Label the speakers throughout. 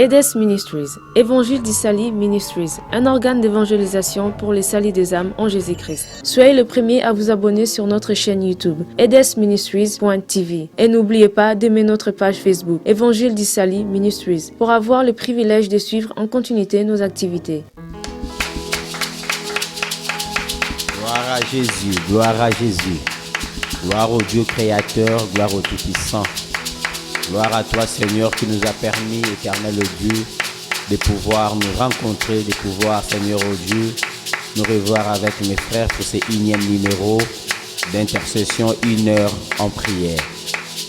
Speaker 1: EDES Ministries, Évangile d'Issaly Ministries, un organe d'évangélisation pour les salis des âmes en Jésus-Christ. Soyez le premier à vous abonner sur notre chaîne YouTube, edesministries.tv. Et n'oubliez pas d'aimer notre page Facebook, Évangile d'Issaly Ministries, pour avoir le privilège de suivre en continuité nos activités.
Speaker 2: Gloire à Jésus, gloire à Jésus. Gloire au Dieu créateur, gloire au Tout-Puissant. Gloire à toi, Seigneur, qui nous a permis, éternel Dieu, de pouvoir nous rencontrer, de pouvoir, Seigneur Dieu, nous revoir avec mes frères pour ce 1e numéro d'intercession, 1 heure en prière.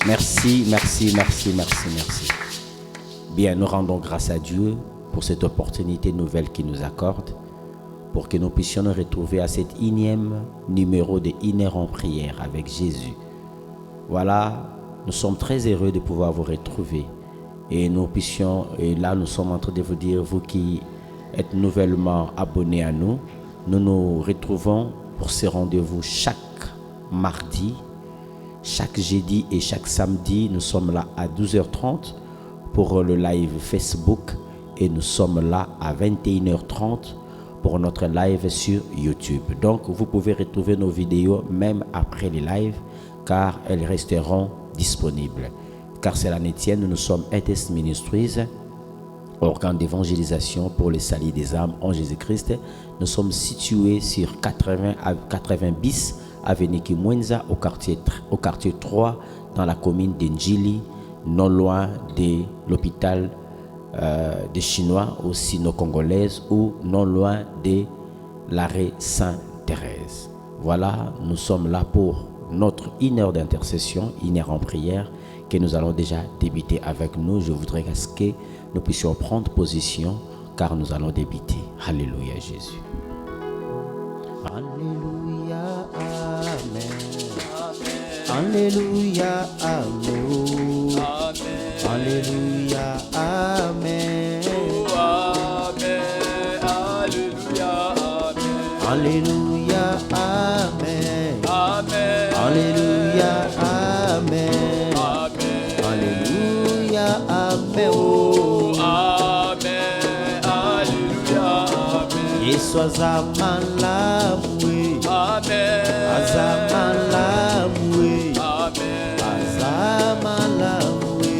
Speaker 2: Merci, merci, merci, merci, merci. Bien, nous rendons grâce à Dieu pour cette opportunité nouvelle qu'il nous accorde, pour que nous puissions nous retrouver à cet 1e numéro de 1 heure en prière avec Jésus. Voilà. Nous sommes très heureux de pouvoir vous retrouver et là nous sommes en train de vous dire, vous qui êtes nouvellement abonnés à nous, nous nous retrouvons pour ce rendez-vous chaque mardi, chaque jeudi et chaque samedi. Nous sommes là à 12h30 pour le live Facebook et nous sommes là à 21h30 pour notre live sur YouTube. Donc vous pouvez retrouver nos vidéos même après les lives car elles resteront disponibles. Car c'est la tienne, nous sommes EDES Ministries, organe d'évangélisation pour les salis des âmes en Jésus-Christ. Nous sommes situés sur 80 bis avenue Kimwenza au quartier 3 dans la commune d'Njili, non loin de l'hôpital des Chinois ou sino-congolaise ou non loin de l'arrêt Sainte-Thérèse. Voilà, nous sommes là pour notre 1 heure d'intercession, 1 heure en prière, que nous allons déjà débuter avec nous. Je voudrais que nous puissions prendre position, car nous allons débuter. Alléluia Jésus. Alléluia, Amen. Alléluia, Amen. Alléluia, Amen. Alléluia, Amen. Alléluia, Amen. Alléluia, Amen. Oh, Amen. Alléluia, Amen. Yesu azamalamwe. Amen. Azamalamwe. Amen. Azamalamwe.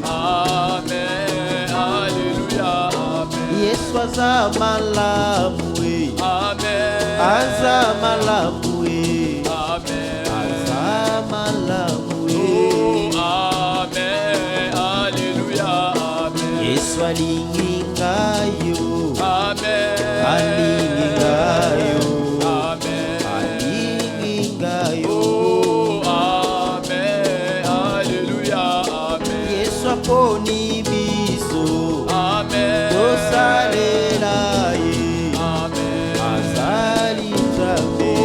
Speaker 2: Amen. Alléluia, Amen. Yesu azamalamwe. Amen. Azamalamwe. Yesu alingingayo, amen. Alingingayo, amen. Alingingayo, amen. Alléluia, amen. Yesu aponi biso, amen. Tosalela ye, amen. Azali nzambe,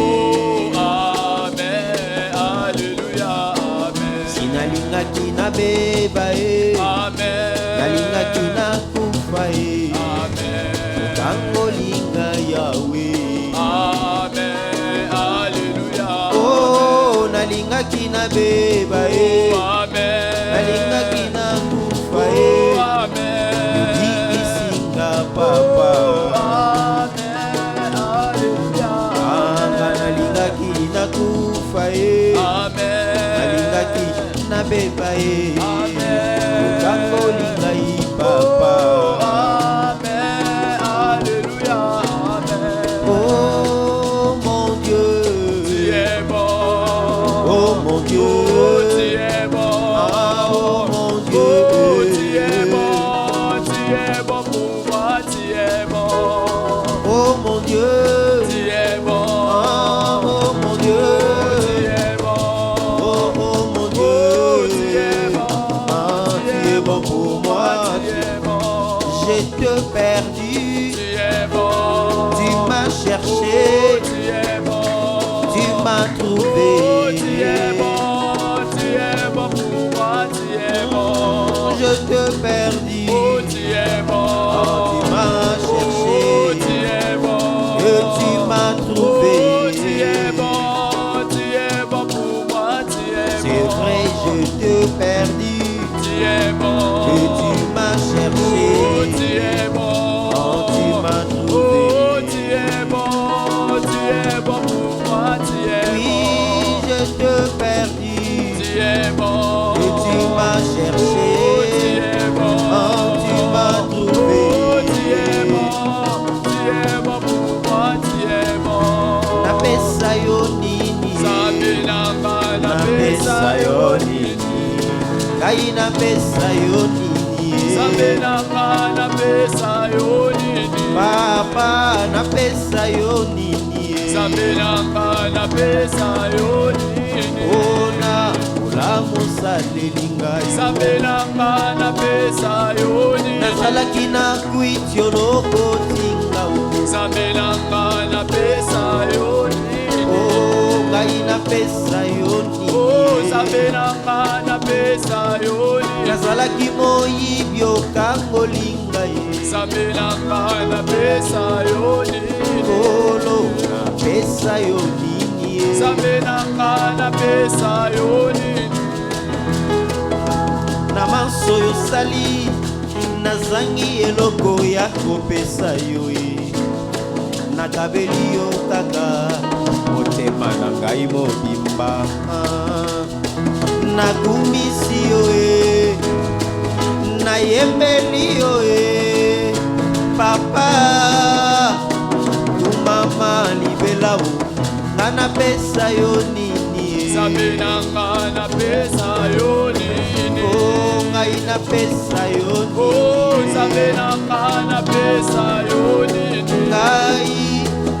Speaker 2: amen. Alléluia, amen. Sinalingaki na beba ye, amen. Nalingaki na kufa ye, amen. Ukangolinga yawe, amen. Alléluia. Oh, nalingaki na beba ye, amen. Nalingaki na kufa ye, amen. Udikisinga papa, amen. Alléluia. Anga nalingaki na kufa ye, amen. Nalingaki na beba ye, amen. Ukangolinga papa, amen. Alléluia, amen. Oh mon Dieu, tu es bon. Oh mon Dieu, oh, tu es bon. Ah, oh mon Dieu, oh, tu es bon. Tu es bon pour moi, tu es bon. Oh mon Dieu, tu es bon. Ah, oh mon Dieu, tu es bon. Oh, oh mon Dieu, tu es bon. Ah, tu es bon pour moi. J'ai te perdu, tu es bon. Tu m'as cherché, oh, tu es bon. Tu m'as trouvé, oh, tu es bon. Tu es bon pour moi, tu es bon. Je te perdu, oh, tu es bon. Oh, tu m'as cherché, oh, tu es bon. Et tu m'as trouvé, oh, tu es bon. Tu es bon pour moi, tu es bon. C'est vrai, je te perdu, tu es bon. Et tu m'as cherché. ngai napesa yo nini
Speaker 3: Nzambe nanga napesa yo nini
Speaker 2: papa napesa yo nini
Speaker 3: Nzambe nanga napesa yo nini
Speaker 2: ona olamosaleli ngai
Speaker 3: Nzambe nanga napesa yo nini
Speaker 2: nazalaki na kwiti olokotinga
Speaker 3: Nzambe nanga napesa yo nini
Speaker 2: o ngai napesa yo nini
Speaker 3: Nzambe nanga napesa yo nini
Speaker 2: nazalaki moyibi okangoli ngai
Speaker 3: Nzambe nanga napesa yo nini
Speaker 2: kolo napesa yo nini
Speaker 3: Nzambe nanga napesa yo nini
Speaker 2: na manso yosali nazangi eloko ya kopesa yo nakabeli yo kaka motema na ngai mobimba nakumisi yo nayembeli yo papa kumama libela o nga napesa yo nini
Speaker 3: Nzambe nanga napesa yo nini
Speaker 2: ngai napesa yo
Speaker 3: Nzambe nanga napesa yo nini
Speaker 2: ngai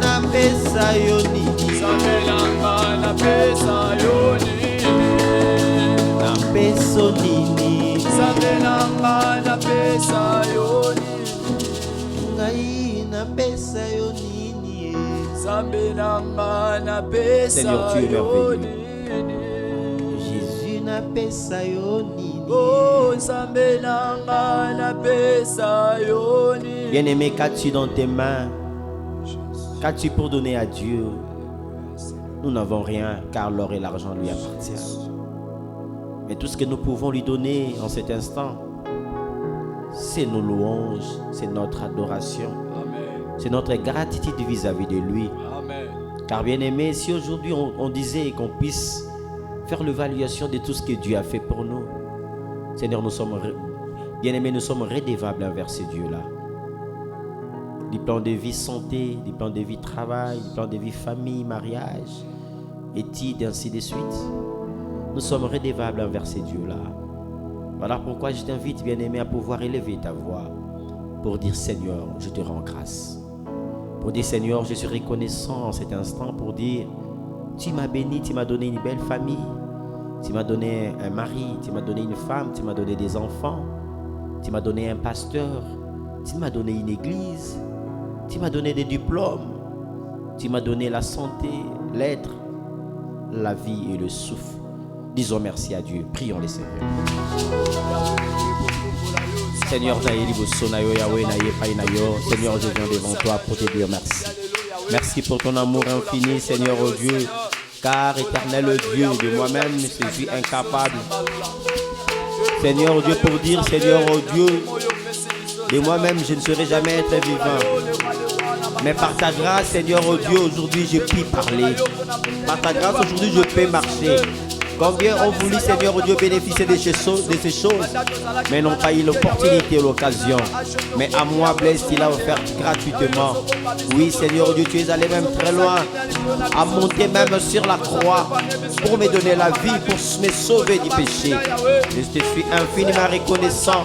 Speaker 2: napesa yo nini
Speaker 3: Nzambe nanga napesa yo nini
Speaker 2: napeso nini
Speaker 3: Nzambe nanga napesa yo nini
Speaker 2: ngai napesa yo nini
Speaker 3: Nzambe nanga napesa
Speaker 2: Seigneur, tu es
Speaker 3: yo
Speaker 2: merveilleux.
Speaker 3: nini
Speaker 2: Jésus napesa yo nini
Speaker 3: Nzambe nanga napesa yo nini
Speaker 2: Bien-aimé, qu'as-tu dans tes mains? Qu'as-tu pour donner à Dieu? Nous n'avons rien car l'or et l'argent lui appartiennent. Mais tout ce que nous pouvons lui donner en cet instant, c'est nos louanges, c'est notre adoration,
Speaker 3: Amen.
Speaker 2: c'est notre gratitude vis-à-vis de lui.
Speaker 3: Amen.
Speaker 2: Car bien aimé, si aujourd'hui on disait qu'on puisse faire l'évaluation de tout ce que Dieu a fait pour nous, Seigneur, nous sommes bien aimés, nous sommes redevables envers ce Dieu-là. Du plan de vie santé, du plan de vie travail, du plan de vie famille, mariage, études, ainsi de suite. Nous sommes redevables envers ce Dieu-là. Voilà pourquoi je t'invite, bien aimé, à pouvoir élever ta voix pour dire Seigneur, je te rends grâce. Pour dire Seigneur, je suis reconnaissant en cet instant pour dire tu m'as béni, tu m'as donné une belle famille, tu m'as donné un mari, tu m'as donné une femme, tu m'as donné des enfants, tu m'as donné un pasteur, tu m'as donné une église, tu m'as donné des diplômes, tu m'as donné la santé, l'être, la vie et le souffle. Disons merci à Dieu. Prions les Seigneurs. Seigneur, Seigneur, je viens devant toi pour te dire merci. Merci pour ton amour infini, Seigneur, oh Dieu. Car éternel Dieu, de moi-même, je suis incapable. Seigneur, oh Dieu, pour dire, Seigneur, oh Dieu, de moi-même, je ne serai jamais être vivant. Mais par ta grâce, Seigneur, oh Dieu, aujourd'hui, je puis parler. Par ta grâce, aujourd'hui, je peux marcher. Combien ont voulu, Seigneur, oh Dieu, bénéficier de ces choses, mais n'ont pas eu l'opportunité, l'occasion. Mais à moi, Blaise, il a offert gratuitement. Oui, Seigneur, oh Dieu, tu es allé même très loin, à monter même sur la croix, pour me donner la vie, pour me sauver du péché. Je te suis infiniment reconnaissant.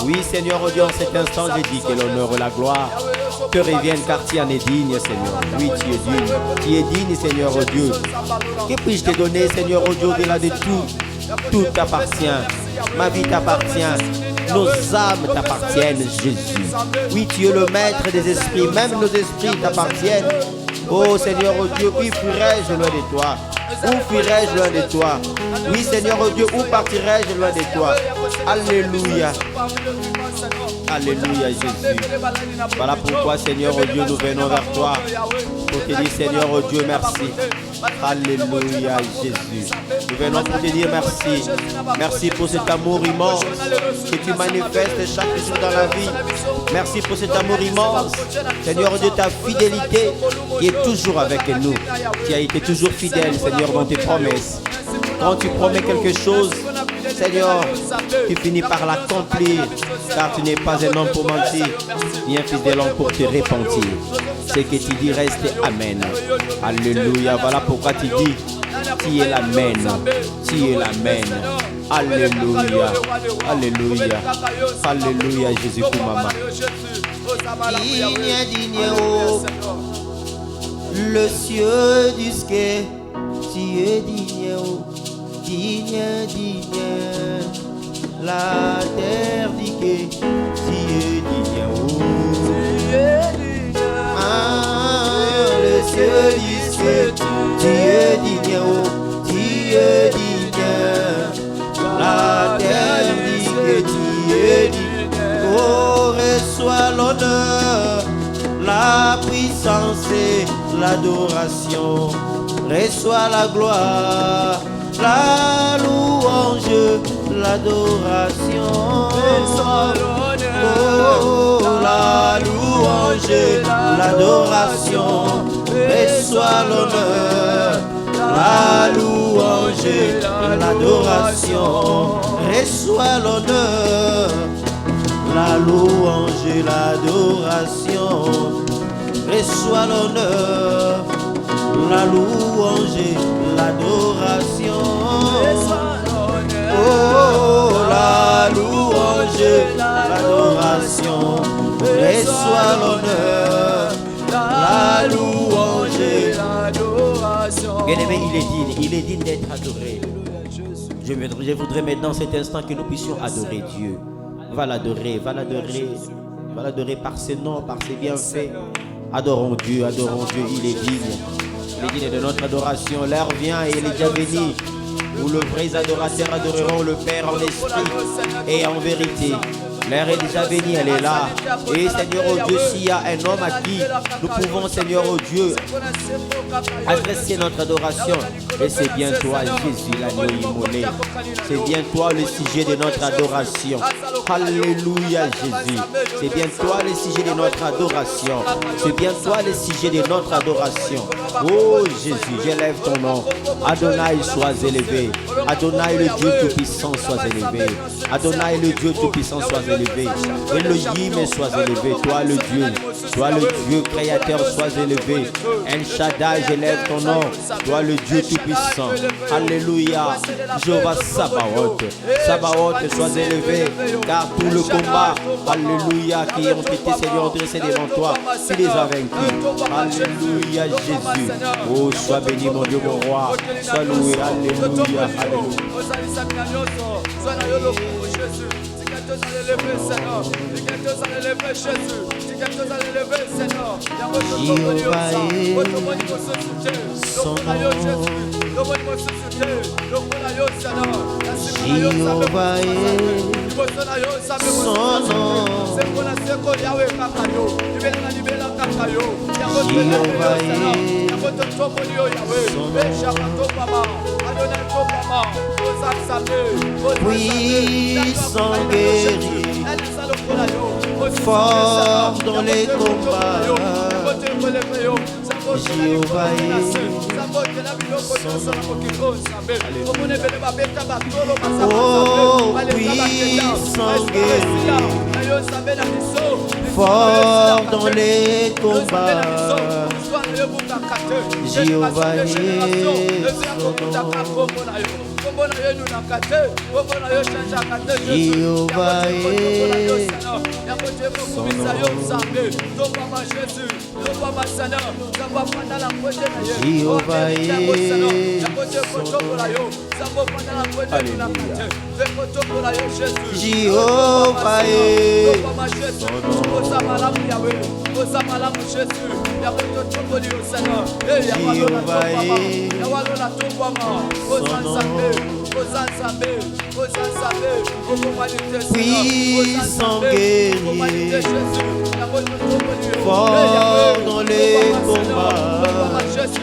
Speaker 2: Oui, Seigneur, oh Dieu, en cet instant, je dis que l'honneur et la gloire te reviennent, car tu en es digne, Seigneur. Oui, tu es digne. Tu es digne, Seigneur, oh Dieu. Que puis-je te donner, Seigneur, oh Dieu, au-delà de tout? Tout t'appartient. Ma vie t'appartient. Nos âmes t'appartiennent, Jésus. Oui, tu es le maître des esprits. Même nos esprits t'appartiennent. Oh Seigneur, oh Dieu, où fuirais-je loin de toi? Où fuirais-je loin de toi? Oui, Seigneur, oh Dieu, où partirais-je loin de toi? Alléluia. Alléluia, Jésus. Voilà pourquoi, Seigneur, oh Dieu, nous venons vers toi pour te dire, Seigneur, oh Dieu, merci. Alléluia, Jésus. Nous venons pour te dire merci. Merci pour cet amour immense que tu manifestes chaque jour dans la vie. Merci pour cet amour immense. Seigneur, oh Dieu, ta fidélité qui est toujours avec nous. Tu as été toujours fidèle, Seigneur, dans tes promesses. Quand tu promets quelque chose, Seigneur, tu finis par l'accomplir, car tu n'es pas un homme pour mentir, ni un fils de l'homme pour te repentir. Ce que tu dis reste Amen. Alléluia. Voilà pourquoi tu dis, tu es l'Amen. Tu es l'Amen. Alléluia. Alléluia. Alléluia, Jésus pour maman.
Speaker 4: Digne, oh, le cieux du ski, tu es digne, oh, digne. La terre dit que tu es digne, oh. Le cieux du ski, tu es digne, oh, tu es digne. La terre dit que tu es digne, oh, reçois l'honneur, la puissance et l'adoration, reçois la gloire, la louange, l'adoration, oh, la louange, l'adoration, reçois l'honneur, la louange, l'adoration, reçois l'honneur, la louange, l'adoration, reçois l'honneur, la louange, l'adoration, oh, la louange, l'adoration, reçois l'honneur, la louange, l'adoration. Bien-aimé, il est digne d'être adoré. Je voudrais maintenant cet instant que nous puissions adorer Dieu. Va l'adorer par ses noms, par ses bienfaits. Adorons Dieu, il est digne. Il est digne de notre adoration. L'heure vient et il est déjà venu où les vrais adorateurs adoreront le Père en esprit et en vérité. L'heure est déjà venue, elle est là. Et Seigneur, oh Dieu, s'il y a un homme à qui nous pouvons, Seigneur, oh Dieu, adresser notre adoration, et c'est bien toi, Jésus, l'agneau immolé. C'est bien toi le sujet de notre adoration. Alléluia, Jésus. C'est bien toi le sujet de notre adoration. C'est bien toi le sujet de notre adoration. Oh Jésus, j'élève ton nom. Adonai, sois élevé. Adonai, le Dieu Tout-Puissant, sois élevé. Adonai, le Dieu Tout-Puissant, sois élevé. Elohim, sois élevé. Toi le Dieu créateur, sois élevé. El Shaddai, j'élève ton nom. Toi le Dieu Tout-Puissant. Alléluia. Jéhovah Sabaoth. Sabaoth, sois élevé. Car tout le combat, alléluia, qui ont été, Seigneur, dressés devant toi, tu les as vaincus. Alléluia, Jésus. Oh, sois béni, mon Dieu, mon roi. Sois loué. Alléluia. Puissant guerrier, fort dans les combats, Jéhovah est oh, puissant guerrier, fort dans les combats, Jéhovah est Jéhovah est puissant guerrier, fort dans les combats,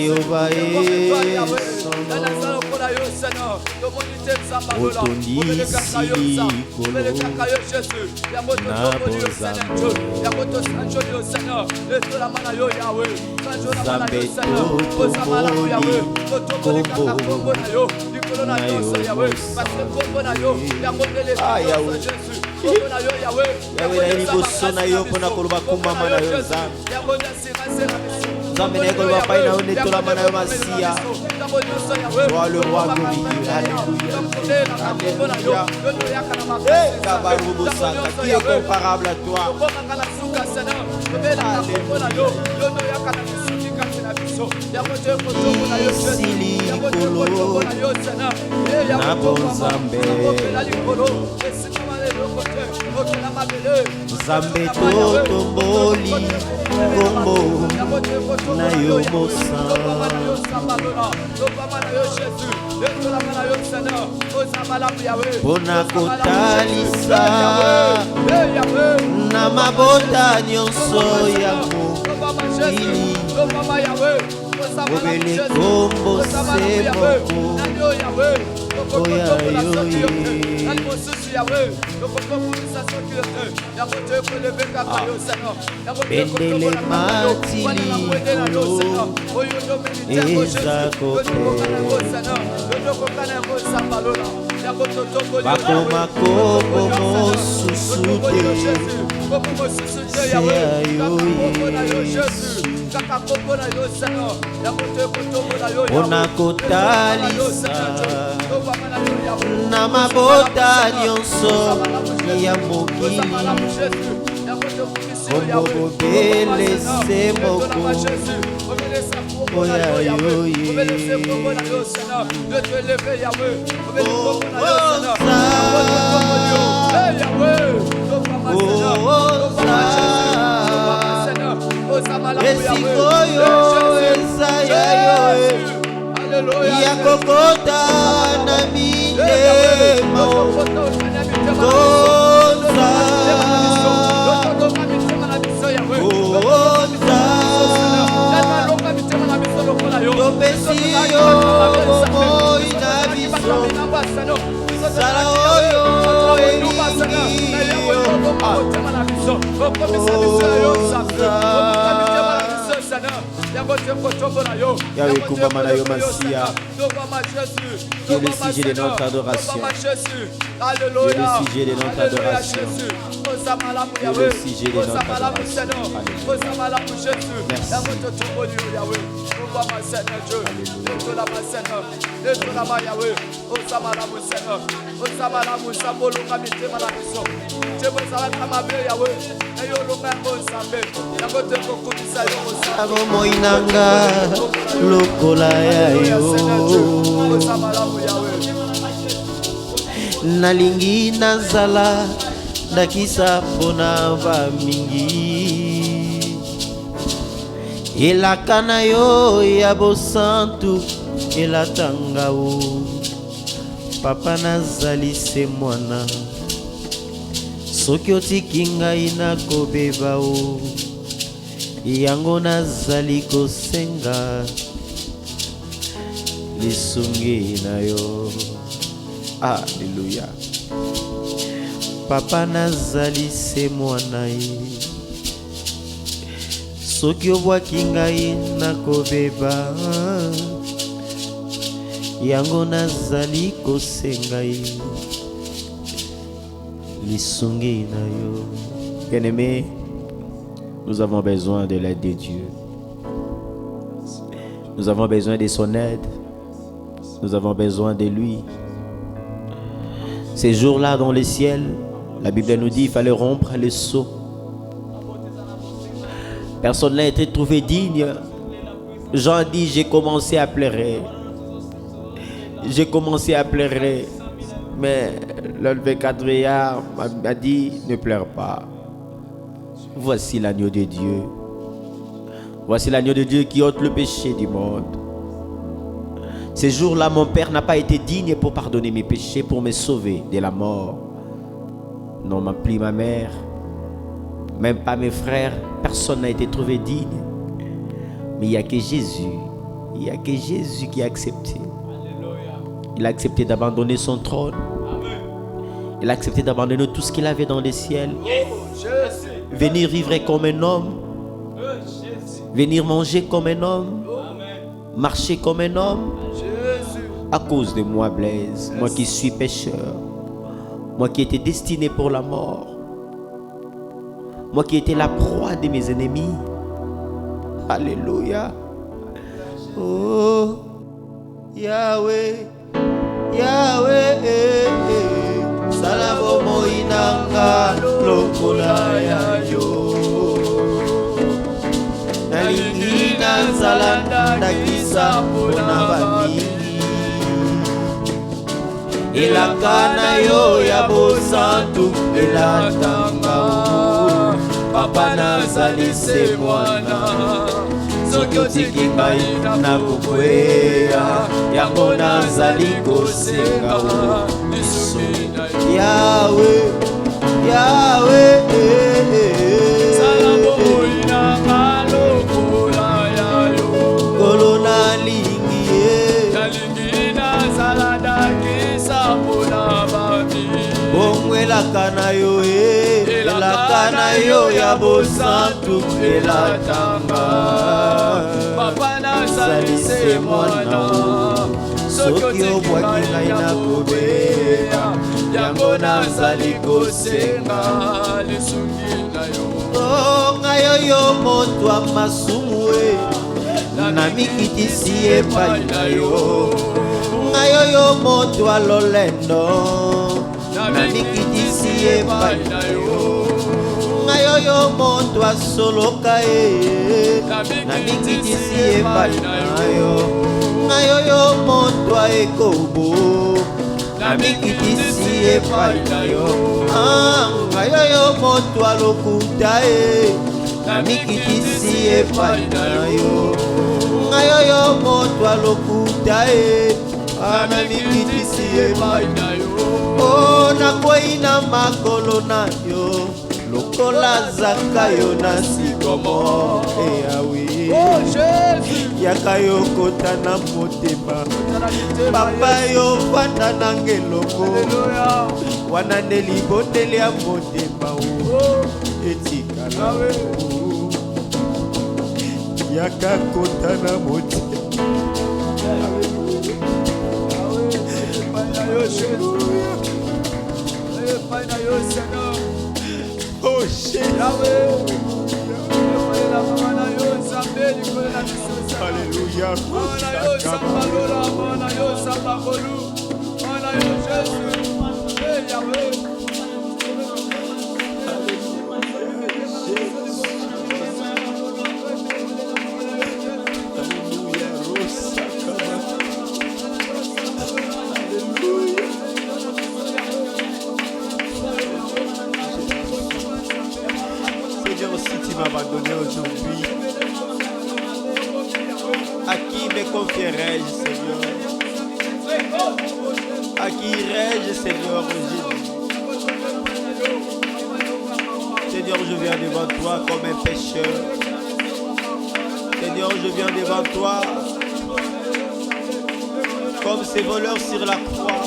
Speaker 4: Jéhovah est son nom. Yahweh, Zamene kolwa paina onetola mana yo masia. Toi le roi glorieux. Alléluia. Alléluia. Eh, Kabarubusaka, qui est comparable à toi? Zambe totomboli kombo na yo mosa. Bona kotalisa na mabota nyonso ya mokili. Obele kombo se moko oya yoye. Bendele matili eza kope bakoma kombo mosusu te se ayoye. Ona kotalisa na mabota nyonso ya mokili. Kombo bobele se moko oya yoye. Esikoyo esayayo ya kokota na mitema koza topesi yo bomoi na biso sala oyo elingi Yahweh Kumbamana yo Masia, qui est le sujet de notre adoration. Qui est le sujet de notre adoration. Qui est le sujet de notre adoration. Merci. Moinanga lokola ya yo nalingi nazala ndakisa mpona bamingi elaka na yo ya bosantu elatanga o papa nazali se mwana soki otiki ngai nakobeba o yango nazali kosenga lisungi na yo. Alléluia. Papa nazali se mwana ye soki obwaki ngai nakobeba yango nazali kosenga ye lisungi na yo. Bien-aimé, nous avons besoin de l'aide de Dieu. Nous avons besoin de son aide. Nous avons besoin de lui. Ces jours-là dans le ciel, la Bible nous dit qu'il fallait rompre le sceau. Personne n'a été trouvé digne. Jean dit, j'ai commencé à pleurer. J'ai commencé à pleurer. Mais le 24e m'a dit, ne pleure pas. Voici l'agneau de Dieu. Voici l'agneau de Dieu qui ôte le péché du monde. Ces jours-là, mon Père n'a pas été digne pour pardonner mes péchés, pour me sauver de la mort. Non, plus ma mère, même pas mes frères, personne n'a été trouvé digne. Mais il n'y a que Jésus. Il n'y a que Jésus qui a accepté. Il a accepté d'abandonner son trône. Il a accepté d'abandonner tout ce qu'il avait dans les ciels. Venir vivre comme un homme. Venir manger comme un homme. Marcher comme un homme. À cause de moi, Blaise. Moi qui suis pécheur. Moi qui étais destiné pour la mort. Moi qui étais la proie de mes ennemis. Alléluia. Oh, Yahweh, Yahweh, salavo moinanga lokola ya yo. Nalingi nazala ndakisa mpona bamingi. Elaka na yo ya bosantu elatanga o. Papa nazali se mwana. Soki otiki ngai nakokweya, yango nazali kosenga o. Yahweh, Yahweh, Kolo nalingi ye, bongwe elaka na yo e, elaka na yo ya bosantu elatanga. Papa nazali se mwana, soki obwaki ngai nakobeya, yango nazali kosenga lisungi na yo. Oh, ngai oyo moto ya masumu e, namikitisi epai na yo. Ngai oyo moto ya lolendo, namikitisi epai na yo. Ngai oyo moto ya soloka e, namikitisi epai na yo. Ngai oyo moto ya ekobo, namikitisi epai na yo. Ngai oyo moto ya lokuta e, namikitisi epai na yo. Ngai oyo moto ya lokuta e, namikitisi epai na yo. Oh, nakwei na makolo na yo, lokola zaka yo na sikomo eyawe. Yaka yo kota na motema, papa yo fanda na ngelongo, wana neli bondeli ya motema o, etikala o. Yaka kota na motema, oh shit. Alléluia. Seigneur, si tu m'as abandonné aujourd'hui, à qui me confierai-je, Seigneur? À qui irai-je, Seigneur Jésus? Seigneur, je viens devant toi comme un pécheur. Seigneur, je viens devant toi comme ces voleurs sur la croix.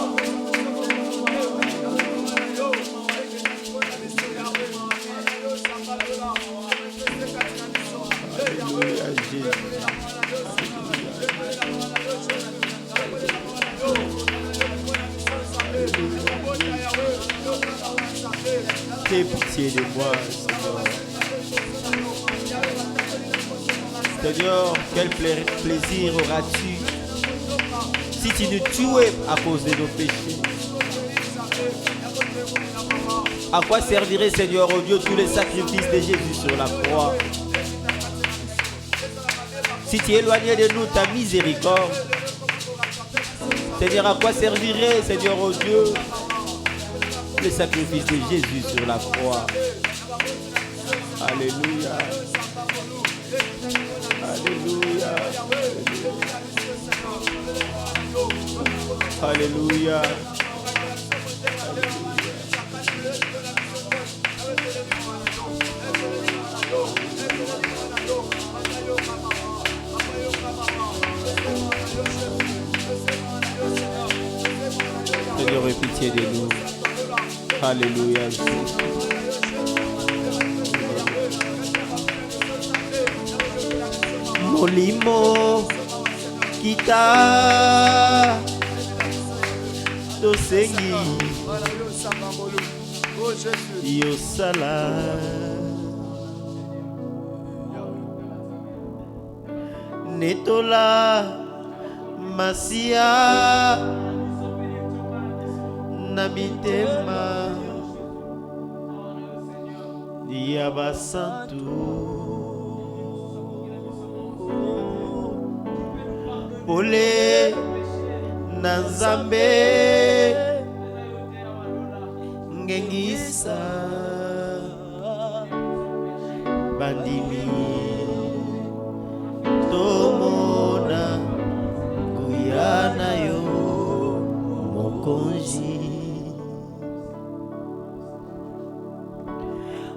Speaker 4: Alléluia, Jésus. Aie pitié de moi, Seigneur. Seigneur, quel plaisir auras-tu si tu nous tuais à cause de nos péchés? À quoi servirait, Seigneur, oh Dieu, tous les sacrifices de Jésus sur la croix? Si tu éloignais de nous ta miséricorde, Seigneur, à quoi servirait, Seigneur, oh Dieu, le sacrifice de Jésus sur la croix? Alléluia. Alléluia. Alléluia. Seigneur, aie pitié de nous. Alléluia. Molimo kita tosengi yosala Netola Masia Namitema Yabasantu Pole Nanzambe Ngengisa Bandimi Tomona Guyana yo Mokonji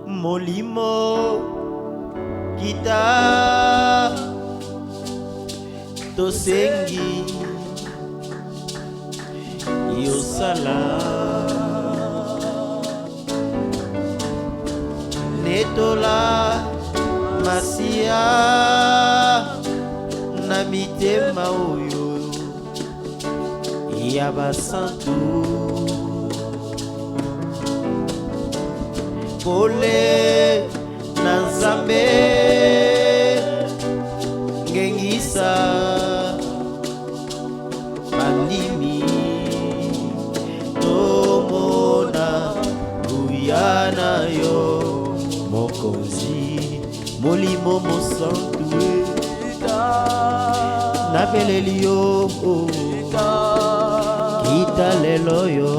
Speaker 4: Molimo Kita Tosengi Yosala Netola Masia Namitema oyo Yabasantu Pole Nanzambe Ngengisa Bandimi Tomona Guyana yo Mokonzi Molimo Mosantue Nabelelio Kita lelo yo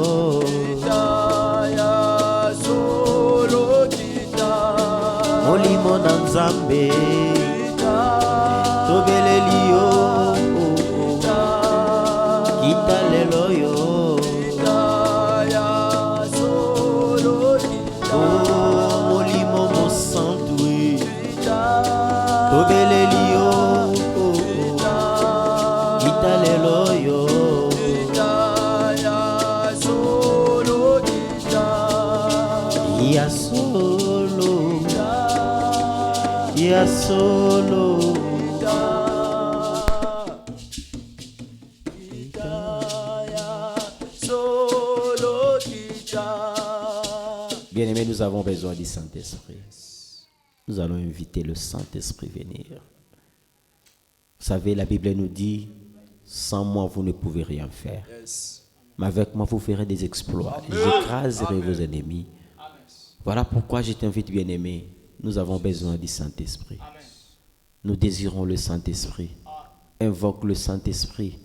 Speaker 4: Molimo Nanzambe Tobelelio Kita lelo yo Molimo Mosantue Tobelelio Kita lelo yo Ya solo Bien-aimés, nous avons besoin du Saint-Esprit. Nous allons inviter le Saint-Esprit à venir. Vous savez, la Bible nous dit, sans moi, vous ne pouvez rien faire. Mais avec moi, vous ferez des exploits. J'écraserai vos ennemis. Voilà pourquoi je t'invite, bien-aimé. Nous avons besoin du Saint-Esprit. Nous désirons le Saint-Esprit. Invoque le Saint-Esprit.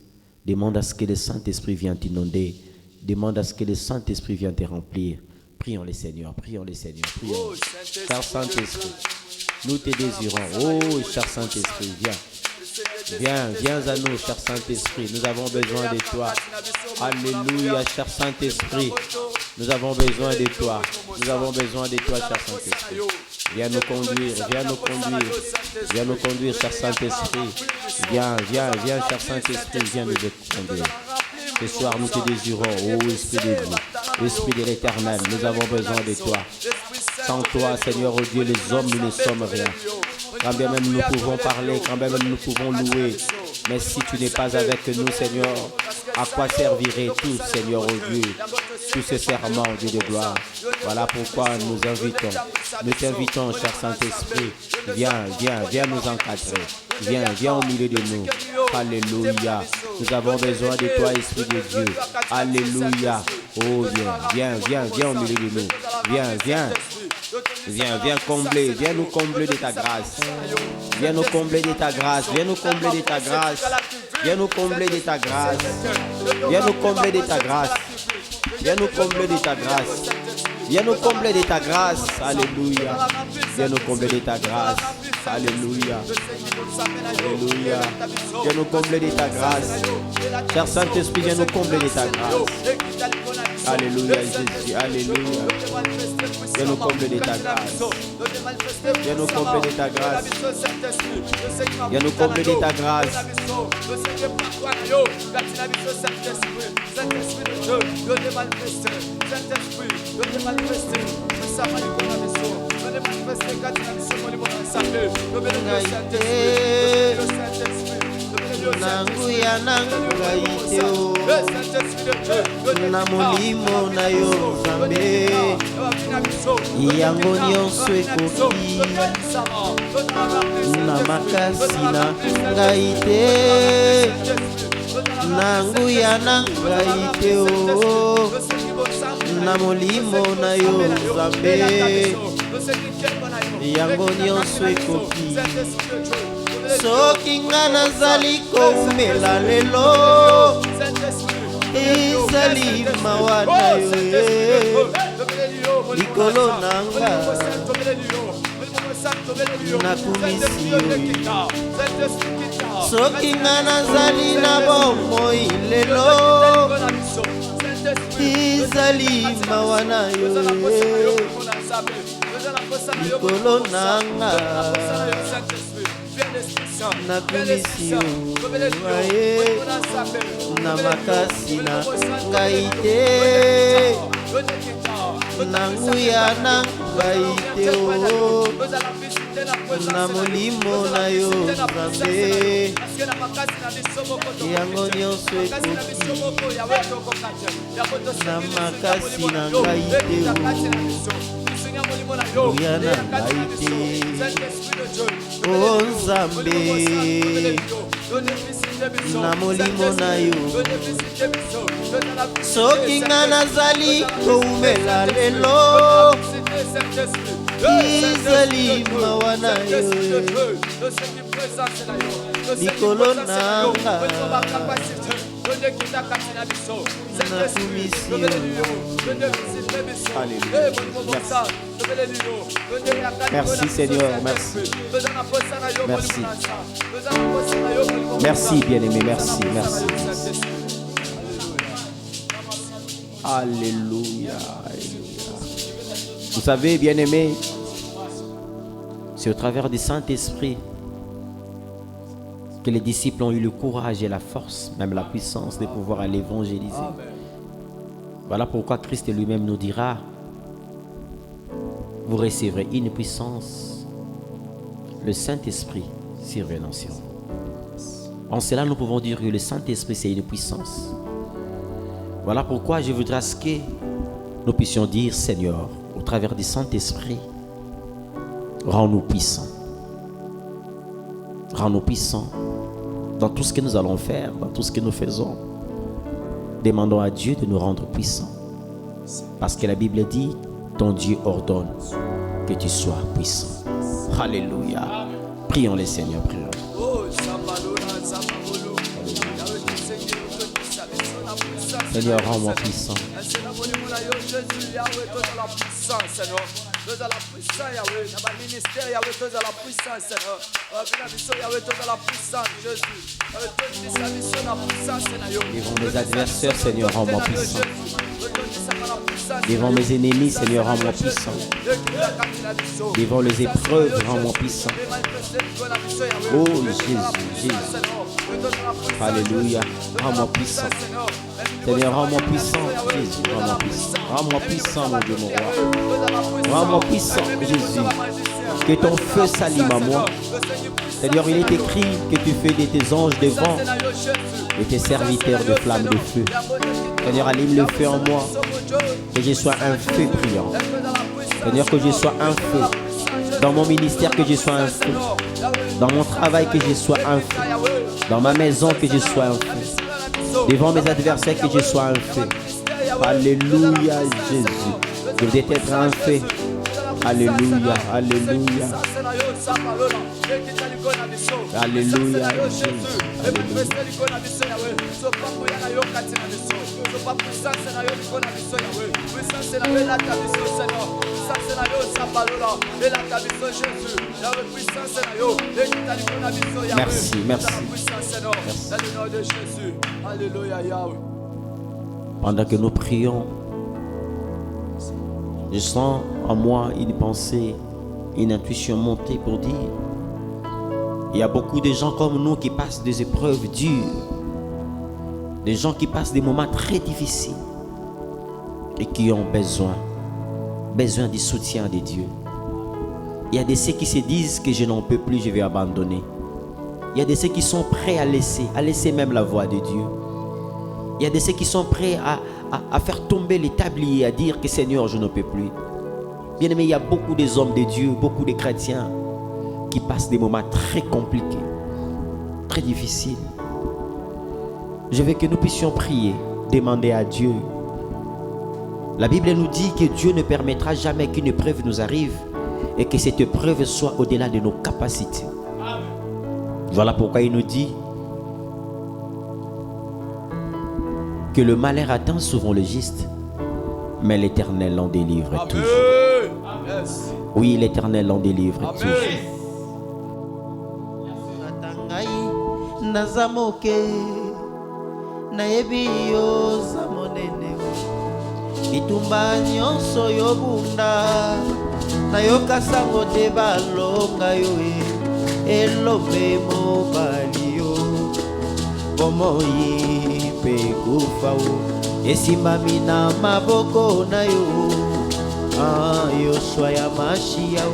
Speaker 4: Demande à ce que le Saint-Esprit vienne t'inonder. Demande à ce que le Saint-Esprit vienne te remplir. Prions le Seigneur, prions le Seigneur, prions. Cher Saint-Esprit, nous te désirons. Oh, cher Saint-Esprit, viens. Viens à nous, cher Saint-Esprit. Nous avons besoin de toi. Alléluia, cher Saint-Esprit. Nous avons besoin de toi. Nous avons besoin de toi, cher Saint-Esprit. Viens nous conduire, viens nous conduire. Viens nous conduire, cher Saint-Esprit. Viens, cher Saint-Esprit, viens nous conduire. Ce soir, nous te désirons, ô Esprit de Dieu, Esprit de l'Éternel, nous avons besoin de toi. Sans toi, Seigneur, ô Dieu, les hommes, nous ne sommes rien. Quand bien même nous pouvons parler, quand bien même nous pouvons louer, mais si tu n'es pas avec nous, Seigneur, à quoi servirait tout, Seigneur, ô Dieu, tous ces serments, Dieu de gloire. Voilà pourquoi nous t'invitons, cher Saint-Esprit, viens nous encadrer, viens au milieu de nous. Alléluia, nous avons besoin de toi, Esprit de Dieu. Alléluia, oh viens au milieu de nous, viens combler, viens nous combler de ta grâce. Viens nous combler de ta grâce, viens nous combler de ta grâce. Viens nous combler de ta grâce. Viens nous combler de ta grâce. Viens nous combler de ta grâce. Viens nous combler de ta grâce. Alléluia. Viens nous combler de ta grâce. Alléluia. Alléluia. Viens nous combler de ta grâce. Cher Saint-Esprit, viens nous combler de ta grâce. Alléluia, Jésus. Alléluia. Viens nous combler de ta grâce. Viens nous combler de ta grâce. Viens nous combler de ta grâce. Nanguya nangaiteo na molimo na yo Nzambe yango nyonso ekoki na makasi na ngai te, na nguya na ngai te o, na molimo na yo Nzambe yango nyonso ekoki. Soki nga nazali koumela lelo ezali mawa na yo likolo na nga nakumisi yo. Soki nga nazali na bomoi lelo ezali mawa na yo likolo na nga nakumisi yo na makasi na ngai te, na nguya na ngai te o, na molimo na yo Nzambe yango nyonso ekoki na makasi na ngai te o, nguya na ngai te o Nzambe na molimo na yo. Soki nga nazali koumela lelo ezali mawa na yo likolo na nga nakumisi yo.
Speaker 2: Merci Seigneur, merci. Merci. Merci bien-aimé, merci, merci. Alléluia. Vous savez, bien-aimé, c'est au travers du Saint-Esprit que les disciples ont eu le courage et la force, même la puissance de pouvoir aller évangéliser. Voilà pourquoi Christ lui-même nous dira: vous recevrez une puissance, le Saint-Esprit survenant sur vous. En cela, nous pouvons dire que le Saint-Esprit, c'est une puissance. Voilà pourquoi je voudrais que nous puissions dire: Seigneur, au travers du Saint-Esprit, rends-nous puissants. Rends-nous puissants dans tout ce que nous allons faire, dans tout ce que nous faisons. Demandons à Dieu de nous rendre puissants. Parce que la Bible dit: ton Dieu ordonne que tu sois puissant. Alléluia. Prions les Seigneurs, prions. Seigneur, rends-moi puissant. Devant mes adversaires, Seigneur, rends-moi puissant. Devant mes ennemis, Seigneur, rends-moi puissant. Devant les épreuves, rends-moi puissant. Oh Jésus, Jésus. Alléluia. Rends-moi puissant. Seigneur, rends-moi puissant. Jésus, rends-moi puissant. Rends-moi puissant, mon Dieu, mon roi. Rends-moi puissant, Jésus. Que ton feu s'allume à moi. Seigneur, il est écrit que tu fais de tes anges des vents et tes serviteurs de flammes de feu. Seigneur, allume le feu en moi. Que je sois un feu brillant. Seigneur, que je sois un feu. Dans mon ministère, que je sois un feu. Dans mon travail, que je sois un feu. Dans ma maison, que je sois un feu. Devant mes adversaires, que je sois un feu. Alléluia, Jésus. Je veux être un feu. Alléluia, alléluia. Alléluia, Jésus. Alléluia. Merci, merci. Pendant que nous prions, je sens en moi une pensée, une intuition monter pour dire: il y a beaucoup de gens comme nous qui passent des épreuves dures, des gens qui passent des moments très difficiles et qui ont besoin du soutien de Dieu. Il y a de ceux qui se disent que je n'en peux plus, je vais abandonner. Il y a de ceux qui sont prêts à laisser même la voix de Dieu. Il y a de ceux qui sont prêts à faire tomber les tabliers, à dire que Seigneur, je ne peux plus. Bien aimé, il y a beaucoup des hommes de Dieu, beaucoup de chrétiens qui passent des moments très compliqués, très difficiles. Je veux que nous puissions prier, demander à Dieu. La Bible nous dit que Dieu ne permettra jamais qu'une épreuve nous arrive et que cette épreuve soit au-delà de nos capacités. Voilà pourquoi il nous dit que le malheur atteint souvent le juste, mais l'Éternel en délivre toujours. Oui, l'Éternel en délivre toujours.
Speaker 4: Itumba nyonso yobunda nayoka sango te balonga yo elombe mobali yo bomoi pe kufa o esimami na maboko na yo Yoshua ya Mashia o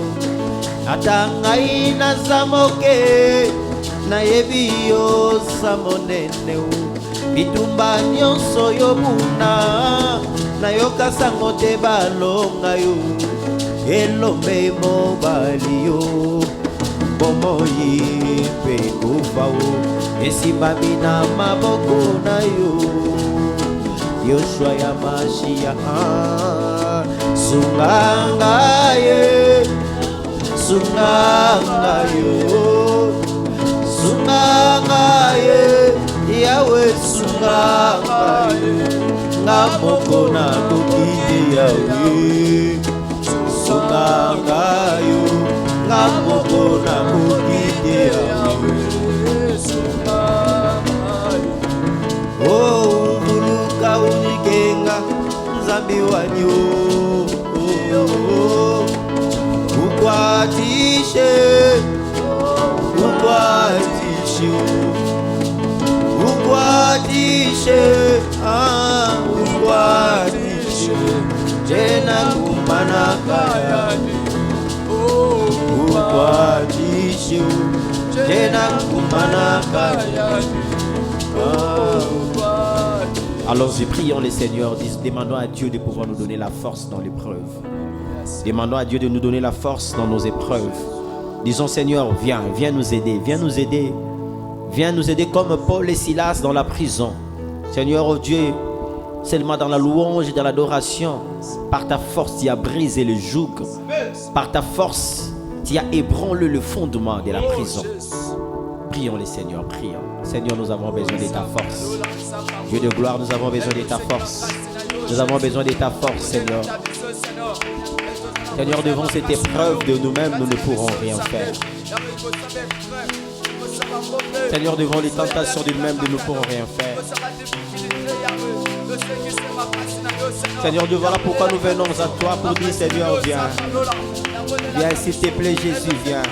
Speaker 4: ata ngai naza moke nayebi yo sa monene o itumba nyonso yobunda nayoka sango te balonga yo elombe mobali yo bomoi pe kufa o esimbami na maboko na yo Yoshua ya Mashia sunganga ye sunganga yo sunganga ye Yahweh sunganga ye Ngamoko na kukidi yawe sunganga yo Ngamoko na kukidi yawe Oh uluka unikenga Nzambi wanyo Ukwatishe Ukwatishe Ukwatishe Ukwatishe Jena kumana kayani Ukwatishe Jena kumana kayani
Speaker 2: Allons-y, prions le Seigneur, demandons à Dieu de pouvoir nous donner la force dans l'épreuve. Demandons à Dieu de nous donner la force dans nos épreuves. Disons Seigneur, viens nous aider, viens nous aider. Viens nous aider comme Paul et Silas dans la prison. Seigneur, oh Dieu, seulement dans la louange et dans l'adoration, par ta force, tu as brisé le joug. Par ta force, tu as ébranlé le fondement de la prison. Prions les Seigneur, prions. Seigneur, nous avons besoin de ta force. Dieu de gloire, nous avons besoin de ta force. Nous avons besoin de ta force, Seigneur. Seigneur, devant cette épreuve de nous-mêmes, nous ne pourrons rien faire. Seigneur, devant les tentations de nous-mêmes, nous ne pourrons rien faire. Seigneur Dieu, voilà pourquoi nous venons à toi pour dire, Seigneur, viens. Viens, s'il te plaît, Jésus, viens.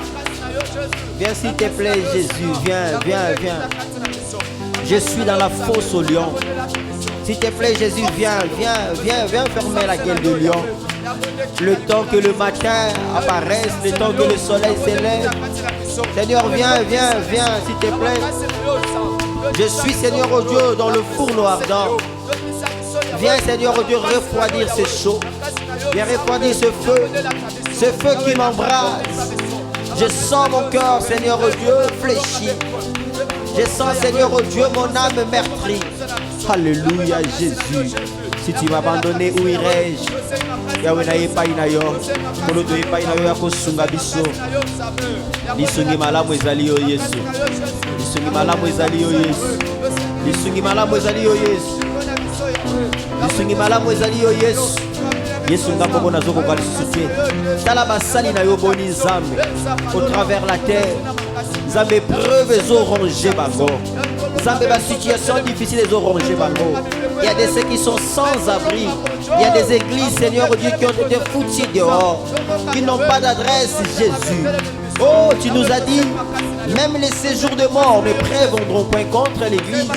Speaker 2: Viens, s'il te plaît, Jésus, viens, viens, viens. Je suis dans la fosse au lion. S'il te plaît, Jésus, viens, viens, viens, viens fermer la gueule du lion. Le temps que le matin apparaisse, le temps que le soleil s'élève. Seigneur, viens, viens, viens, s'il te plaît. Je suis, Seigneur, oh Dieu, dans le fourneau ardent. Viens, Seigneur, oh Dieu, refroidir ce chaud. Viens refroidir ce feu qui m'embrase. Je sens mon cœur, Seigneur, oh Dieu, fléchi. Je sens, Seigneur, oh Dieu, mon âme meurtrie. Alléluia, Jésus. Si tu m'as abandonné, où irai-je? Yahweh na yepai na yo. Mono to yepai na yo yako sunga biso. Lisungi malamu ezali yo Yesu. Lisungi malamu ezali yo Yesu. Lisungi malamu ezali yo Yesu. Lisungi malamu ezali yo Yesu. Yesu ngako na zoko bali sutie. Tala basali na yo boni nzambe. Au travers la terre. Nzambe preuve ezo rongé bango. Nzambe ba situation difficile ezo rongé bango. Il y a des ceux qui sont sans abri. Il y a des églises, Seigneur Dieu, qui ont été foutues dehors, qui n'ont pas d'adresse, Jésus. Oh, tu nous as dit, même les séjours de mort ne prévendront point contre l'église.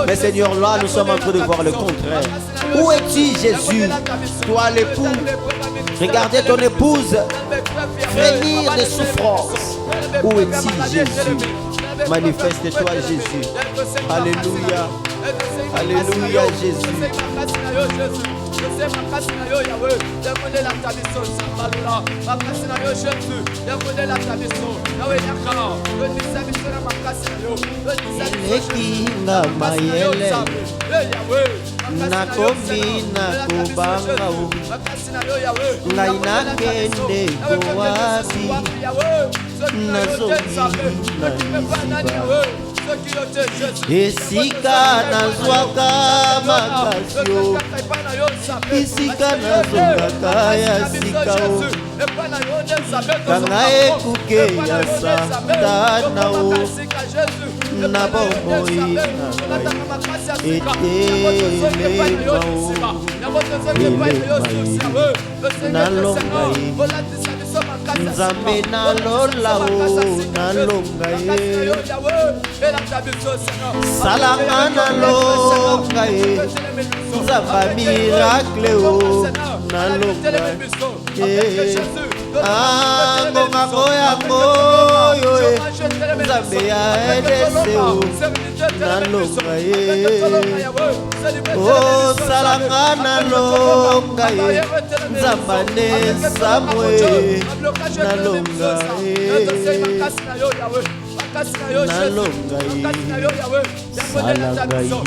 Speaker 2: Mais Seigneur, là, nous sommes en train de voir le contraire. Où es-tu, Jésus? Toi, l'époux, regardez ton épouse frémir de souffrance. Où es-tu, Jésus? Manifeste-toi, Jésus. Alléluia.
Speaker 4: Alléluia, Jésus. Elekinga mayele nakomi nakobanga o ngai nakende kowapi nazongi na liziba esika nazwaka makasi o esika nazongaka ya sika o kanga ekuke ya satana o na bomoi na ngai etelema o nalonga ye nzambe nalola o nalonga ye salanga nalonga ye nzamba miracle o nalonga ye ngongango yango yo e nzambe ya edese o nalonga ye osalanga nalonga ye nzamba ne samwe nalonga ye nalonga ye salanga ye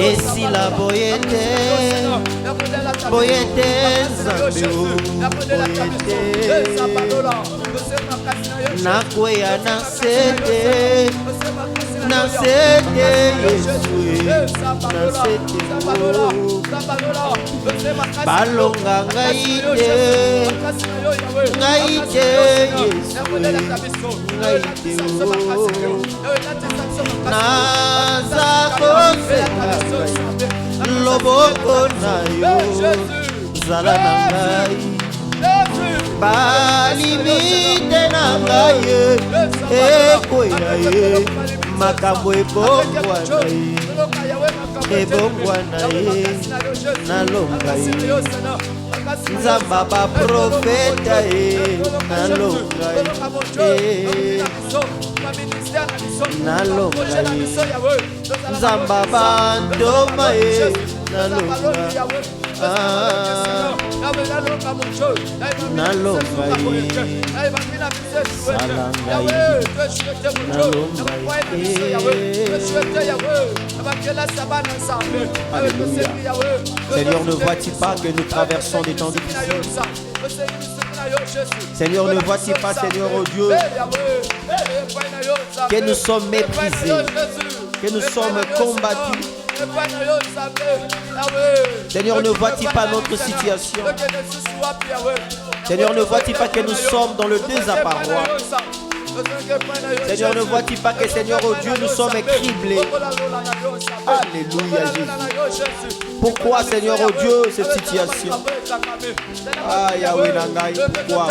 Speaker 4: esila boyete boyete nzambe o boyete nakweya nasete nasete yesu nasete o balonga ngai te yesu ngai te o naza kosenga loboko na yo zala na ngai balimite na ngai ekwea ye makambo ebongwana ye ebongwana ye nalonga ye nzamba baprofeta ye nalonga ye nalonga ye nzamba bandoma ye nalonga nalonga ye salanga ye nalonga ye. Seigneur, ne vois-tu pas que nous traversons des temps difficiles? Seigneur, ne vois-tu pas, Seigneur, oh Dieu, que nous sommes méprisés, que nous sommes combattus? Seigneur, ne vois-tu pas notre situation? Seigneur, ne vois-tu pas que nous sommes dans le désappareil? Seigneur, ne vois-tu pas que, Seigneur, oh Dieu, nous sommes criblés? Alléluia, Jésus. Pourquoi, Seigneur, oh Dieu, cette situation? Ah, Yahweh Nangai, pourquoi?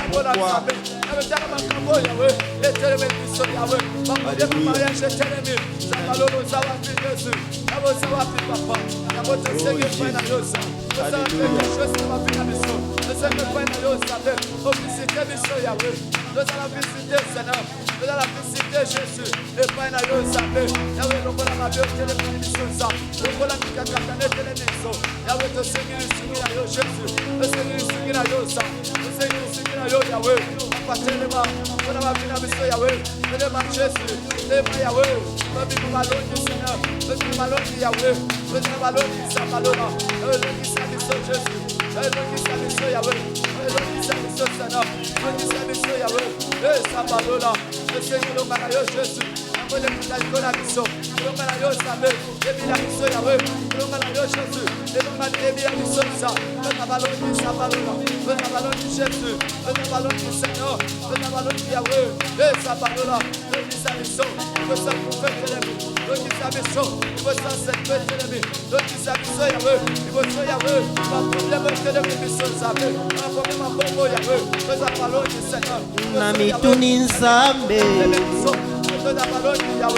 Speaker 4: Namituni nzambe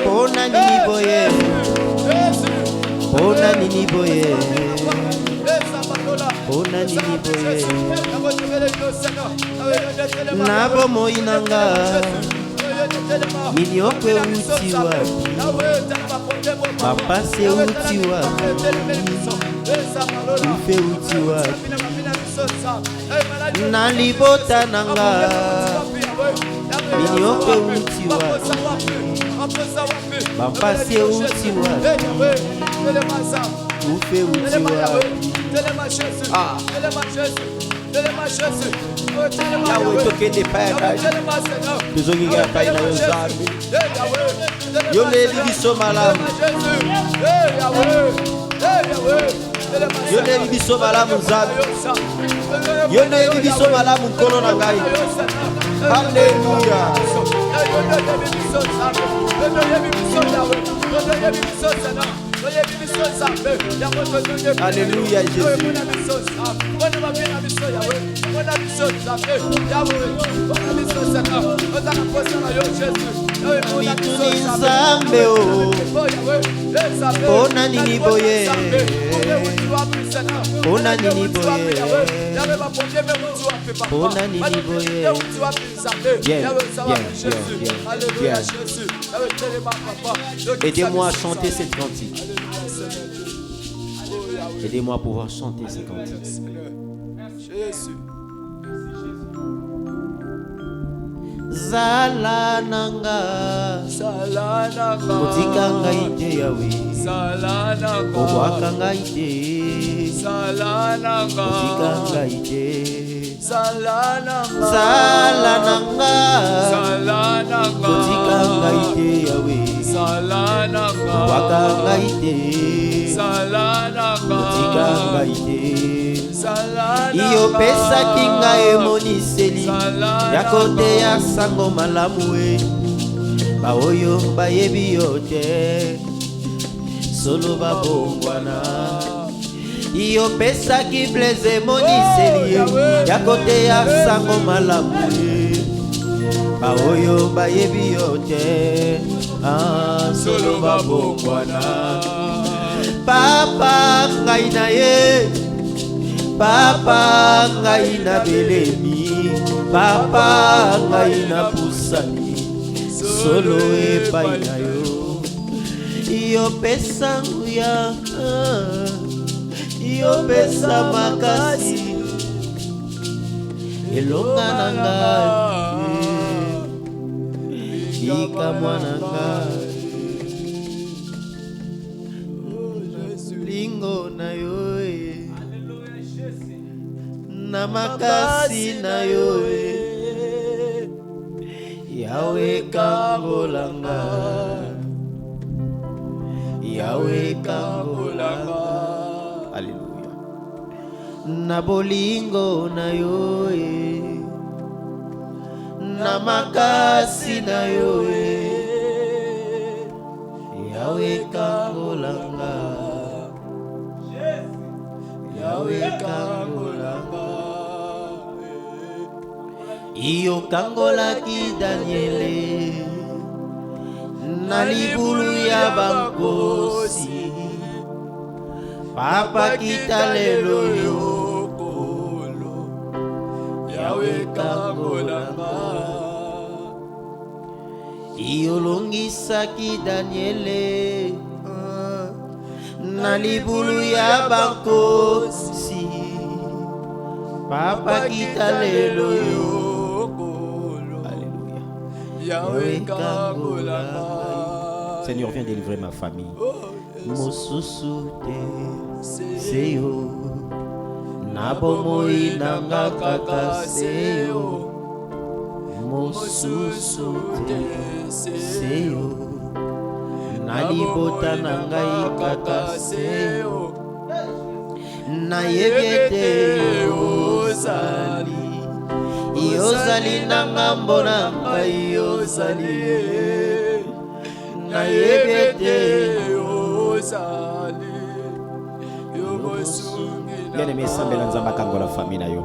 Speaker 4: pona nini boye, pona nini boye. Pona nini boye Nabo moinanga Minyokwe uti wapi Mapase uti wapi Ufe uti wapi Nalibota nanga Minyokwe uti wapi Mapase uti wapi Ufe uti wapi Yahweh toke de payage Tozogi ga paye na yozabi Yole libiso malamu Yole libiso malamu zabi Yole libiso malamu nkolo na ngai Hallelujah Alléluia Jésus. Mituni nzambe o Pona nini boye Pona nini boye Pona nini boye Bien. Aidez-moi à chanter cette cantique. Aidez-moi à pouvoir chanter cette cantique. Zala nanga Motika ngaite yawe Obwaka ngaite Motika ngaite Zala nanga Motika ngaite yawe Obwaka ngaite Motika ngaite Iyo pesa kinga emoniseli ya kote ya sango malamu we baoyo bayebi yote solo babongwana Iyo pesa ki blaze emoniseli ya kote ya sango malamu we baoyo bayebi yote solo babongwana Papa ngai na ye Papa ngai na belemi Papa ngai na pusani Solo epai na yo Iyo pesa nguya Iyo pesa makasi Elonga na ngai Ika mwana ngai Lingo na yo na makasi na yo Yahweh kangolanga Yahweh kangolanga Alléluia na bolingo na yo na makasi na yo Yahweh kangolanga Yahweh kangolanga Iyo kangolaki Daniele na libulu ya bankosi Papa kita lelo yokolo Yahweh kangolanga Iyo longisaki Daniele na libulu ya bankosi Papa kita lelo yokolo Yahweh kangolanga
Speaker 2: Seigneur, viens délivrer ma famille.
Speaker 4: Mosusu te seyo Nabomoi nanga kaka seyo Mosusu te seyo Nalibota nangai kaka seyo Nayebete ozali Yozali ngambo na ngai yozali Nayebete ozali
Speaker 2: Bien aimé, sambela nzamba kangola famille na yo.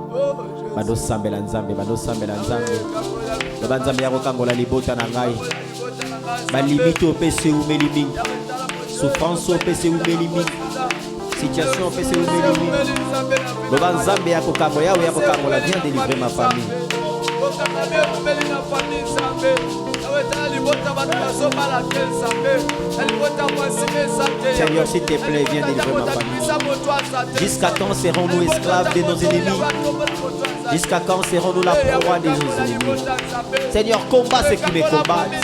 Speaker 2: Bado sambela nzambe, bado sambela nzambe. Baba nzambe yako kangola libota na ngai. Ba limite au PC ou melimi. Souffrance au PC ou melimi. Situation au PC ou melimi. Viens délivrer ma famille. Seigneur, s'il te plaît, viens délivrer ma famille. Jusqu'à quand serons-nous esclaves de nos ennemis? Jusqu'à quand serons-nous la proie de nos ennemis? Seigneur, combat ceux qui me combattent.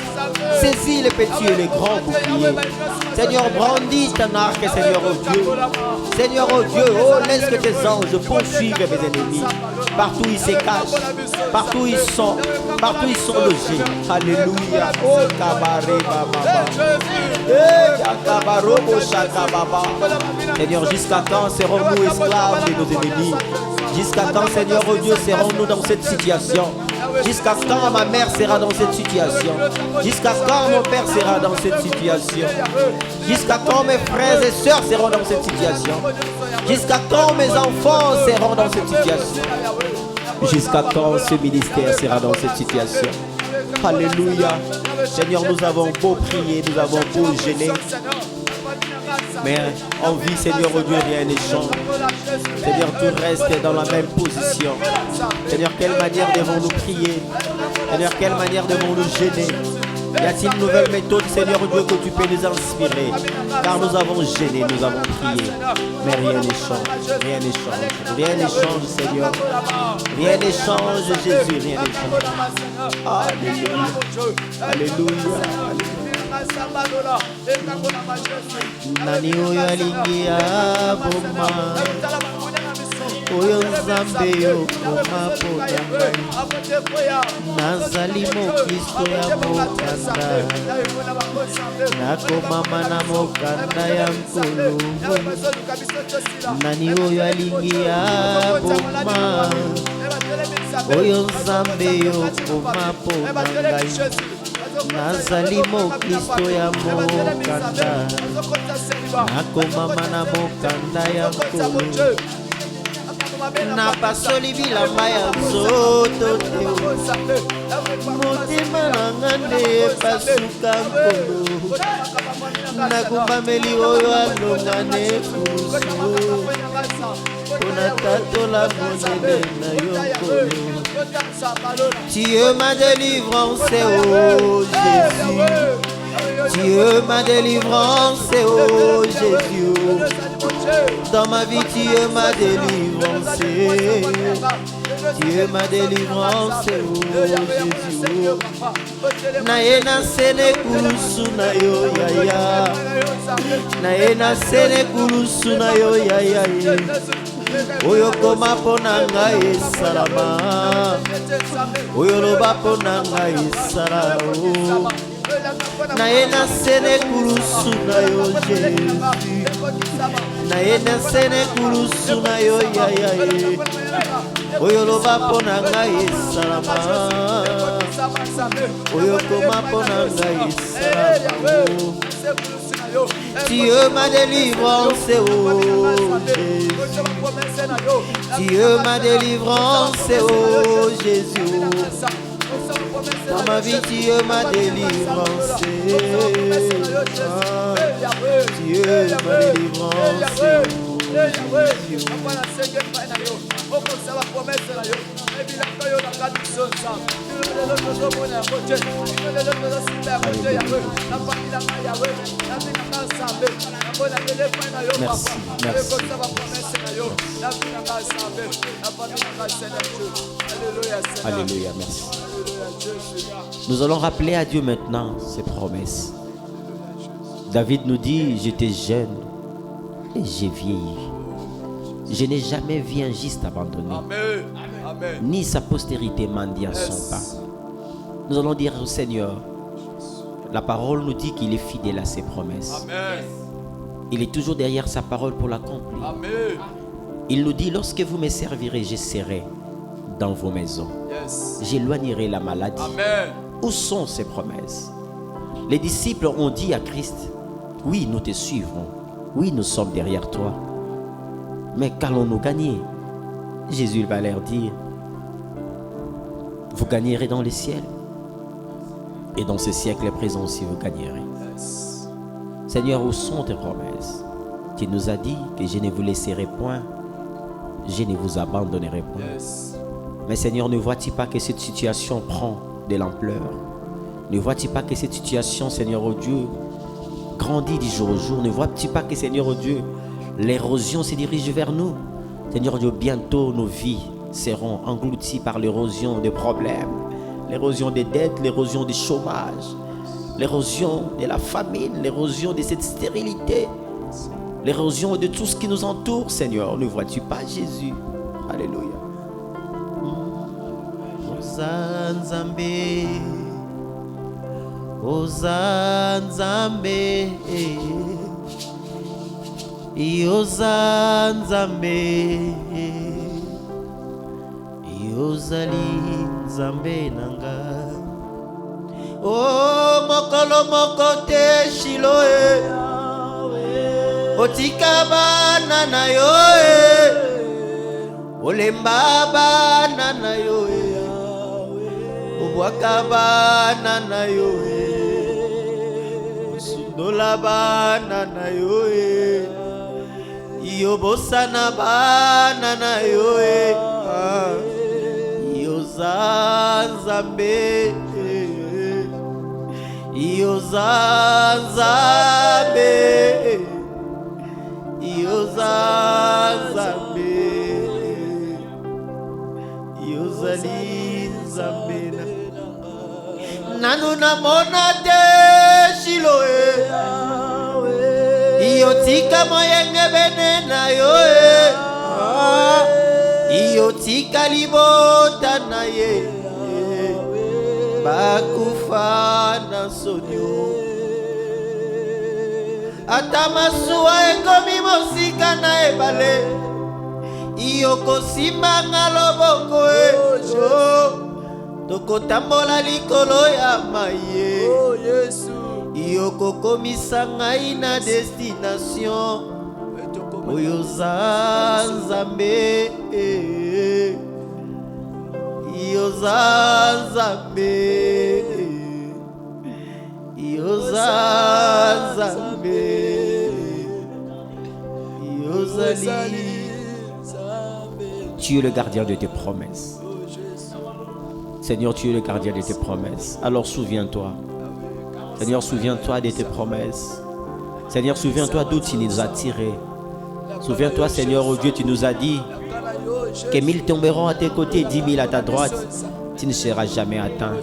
Speaker 2: Saisis les petits et les grands boucliers. Seigneur, brandis ton arc, Seigneur, oh Dieu. Seigneur, oh Dieu, oh, laisse que tes anges poursuivent mes ennemis. Partout ils se cachent, partout ils sont logés. Alléluia. Oh, kabaré, baba. Seigneur, jusqu'à quand serons-nous esclaves de nos ennemis? Jusqu'à quand, Seigneur, oh Dieu, serons-nous dans cette situation? Jusqu'à quand ma mère sera dans cette situation? Jusqu'à quand mon père sera dans cette situation? Jusqu'à quand mes frères et sœurs seront dans cette situation? Jusqu'à quand mes enfants seront dans cette situation? Jusqu'à quand ce ministère sera dans cette situation? Alléluia. Seigneur, nous avons beau prier, nous avons beau gêner, mais en vie, Seigneur, oh Dieu, rien ne change. Seigneur, tout reste dans la même position. Seigneur, quelle manière devons-nous prier? Seigneur, quelle manière devons-nous gêner? Y a-t-il une nouvelle méthode, Seigneur Dieu, que tu peux nous inspirer? Car nous avons gêné, nous avons prié, mais rien ne change, rien ne change, rien ne change, Seigneur. Rien ne change, Jésus, rien ne change. Alléluia, Alléluia, Alléluia. Nani oyo alingi aboma, oyo Nzambe yo koma pona ngai. Nazali mokristo ya mokanda, nakomama na mokanda ya nkolo. Nani oyo alingi aboma, oyo Nzambe yo koma pona ngai. Nazali mokristo ya mokanda, nakomama na mokanda ya nkolo. Napasoli bilamba ya nzoto te, motema nanga nde epasuka nkolo. Nakumbameli oyo alonga nekulusu, mpona tatola monene na yo nkolo. Dieu ma délivrance, oh Jésus. Dieu ma délivrance, oh Jésus. Dans ma vie, Dieu ma délivrance. Dieu ma délivrance, oh Jésus. Naye na sene kulusu na yo yaya. Naye na sene kulusu na yo yaya. Oyo koma pona ngai salama, oyo loba pona ngai salao. Naye na sene kulusu na yo Jésus, naye na sene kulusu na yo yaya. Oyo loba pona ngai salama, oyo koma pona ngai salao. Dieu ma délivrance, oh Jésus. Dieu ma délivrance, oh Jésus. Dans ma vie, Dieu ma délivrance. Dieu ma délivrance. Merci, merci. Alléluia, merci. Nous allons rappeler à Dieu maintenant ses promesses. David nous dit, j'étais jeune et j'ai vieilli. Je n'ai jamais vu un juste abandonné, ni sa postérité mendiant son pain. Nous allons dire au Seigneur, la parole nous dit qu'il est fidèle à ses promesses. Amen. Il est toujours derrière sa parole pour l'accomplir. Amen. Il nous dit, lorsque vous me servirez, je serai dans vos maisons. Yes. J'éloignerai la maladie. Amen. Où sont ces promesses? Les disciples ont dit à Christ, oui, nous te suivrons. Oui, nous sommes derrière toi. Mais qu'allons-nous gagner? Jésus va leur dire, vous gagnerez dans les ciels. Et dans ce siècle présent aussi, vous gagnerez. Yes. Seigneur, où sont tes promesses? Tu nous as dit que je ne vous laisserai point. je ne vous abandonnerai pas. Mais Seigneur, ne vois-tu pas que cette situation prend de l'ampleur? Ne vois-tu pas que cette situation, Seigneur oh Dieu, grandit du jour au jour? Ne vois-tu pas que, Seigneur oh Dieu, l'érosion se dirige vers nous? Seigneur Dieu, bientôt nos vies seront englouties par l'érosion des problèmes, l'érosion des dettes, l'érosion du chômage, l'érosion de la famine, l'érosion de cette stérilité, l'érosion de tout ce qui nous entoure, Seigneur. Ne vois-tu pas, Jésus? Alléluia.
Speaker 4: Ozanzambe, Ozanzambe, Ozanzambe, Ozali Nzambe nanga. Oh mokolo mokote Shiloe, otika bana na yo olemba bana na yo obwaka bana na yo sundola bana na yo iyobosana bana na yo Iyozanzambe, Iyozanzambe, Iyozanzambe, Iyozali Nzambe nanu namona te Shiloe, iyotika moyenge bene na yo iyotika libota na ye bakufa na sonyo ata masuwa ekomi mosika na ebale iyokosimbanga loboko tokotambola likolo ya maye iyokokomisa ngai na destination Iyozanzambe, Iyozanzambe, Iyozanzambe, Iyozali.
Speaker 2: Tu es le gardien de tes promesses. Seigneur, tu es le gardien de tes promesses. Alors souviens-toi. Seigneur, souviens-toi de tes promesses. Seigneur, souviens-toi d'où tu nous as tirés. Souviens-toi, Seigneur, oh Dieu, tu nous as dit que 1000 tomberont à tes côtés, 10 000 à ta droite. Tu ne seras jamais atteint.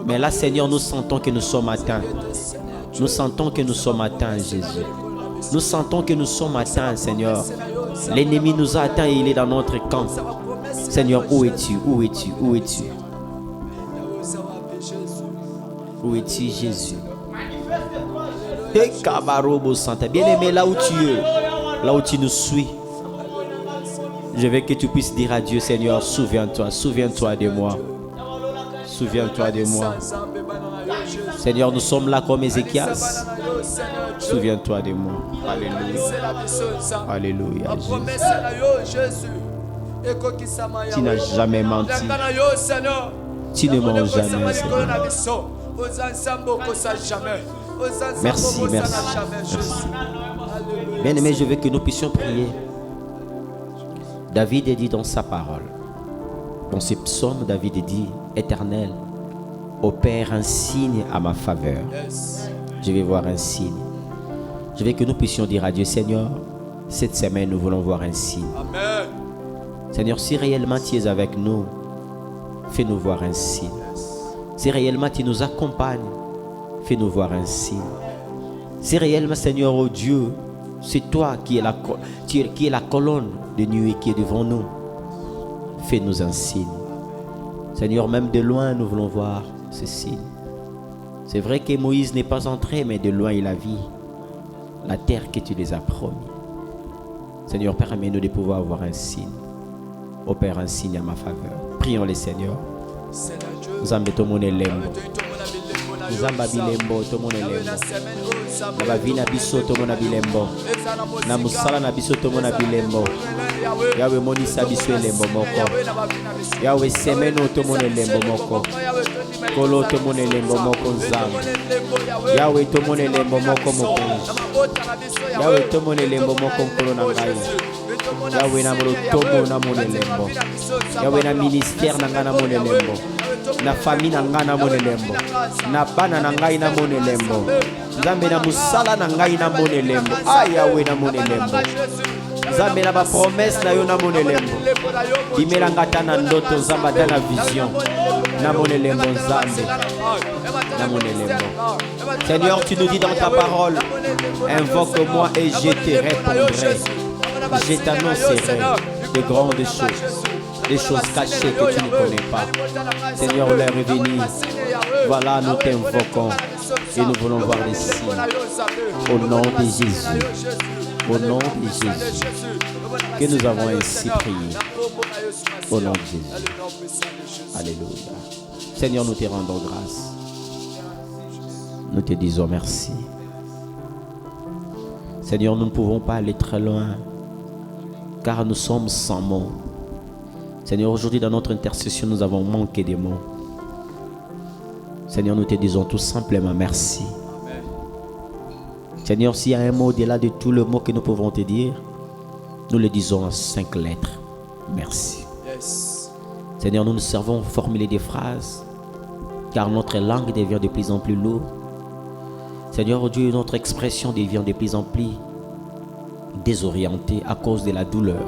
Speaker 2: Mais là, Seigneur, nous sentons que nous sommes atteints. Nous sentons que nous sommes atteints, Jésus. Nous sentons que nous sommes atteints, Seigneur. L'ennemi nous a atteints et il est dans notre camp. Seigneur, où es-tu? Où es-tu? Où es-tu? Où es-tu, Jésus? Bien-aimé, là où tu es, là où tu nous suis, je veux que tu puisses dire à Dieu, Seigneur, souviens-toi, souviens-toi de moi. Souviens-toi de moi. Seigneur, nous sommes là comme Ézéchias. Souviens-toi de moi. Alléluia. Alléluia. Jésus. Tu n'as jamais menti. Tu ne mens jamais, Seigneur. Merci, merci. Bien-aimé, je veux que nous puissions prier. David dit dans sa parole, dans ses psaumes, David dit, Éternel, opère un signe à ma faveur. Je vais voir un signe. Je veux que nous puissions dire à Dieu, Seigneur, cette semaine, nous voulons voir un signe. Amen. Seigneur, si réellement tu es avec nous, fais-nous voir un signe. Si réellement tu nous accompagnes, fais-nous voir un signe. Si réellement, Seigneur, oh Dieu, c'est toi qui es la colonne de nuée qui est devant nous, fais-nous un signe. Seigneur, même de loin, nous voulons voir ce signe. C'est vrai que Moïse n'est pas entré, mais de loin il a vu la terre que tu les as promis. Seigneur, permets-nous de pouvoir avoir un signe. Opère un signe à ma faveur. Prions le Seigneur. Nous embêtons mon élément. Nous ambabilembo to mon élément. Na bavina biso to mon abilembo. Na musala na biso to mon abilembo. Yahweh monisa biso elembo moko. Yahweh semeno to mon elembo moko. Kolo to mon elembo moko nzambe. Yahweh to mon elembo moko moko. Yahweh to mon elembo moko nkolo na ngai. Yahweh na molotomo na monelembo. Yahweh na ministère na nga na monelembo. Na famille na nga na monelembo. Na bana na ngai na monelembo. Nzambe na musala na ngai na monelembo. Yahweh na monelembo. Nzambe na ba promesse na yo na monelembo. Dimela ngata na ndoto nzambe ata na vision. Na monelembo nzambe. Na monelembo. Seigneur, tu nous dis dans ta parole, invoque-moi et je te répondrai. Je t'annoncerai de grandes choses, des choses cachées que tu ne connais pas. Seigneur, l'heure est venue. Voilà, nous t'invoquons et nous voulons voir les signes. Au nom de Jésus. Au nom de Jésus. Que nous avons ainsi prié. Au nom de Jésus. Alléluia. Seigneur, nous te rendons grâce. Nous te disons merci. Seigneur, nous ne pouvons pas aller très loin, car nous sommes sans mots. Seigneur, aujourd'hui dans notre intercession, nous avons manqué des mots. Seigneur, nous te disons tout simplement merci.
Speaker 3: Amen.
Speaker 2: Seigneur, s'il y a un mot au-delà de tout le mot que nous pouvons te dire, nous le disons en 5 lettres. Merci.
Speaker 3: Yes.
Speaker 2: Seigneur, nous nous servons formuler des phrases, car notre langue devient de plus en plus lourde. Seigneur, oh Dieu, notre expression devient de plus en plus désorientée à cause de la douleur.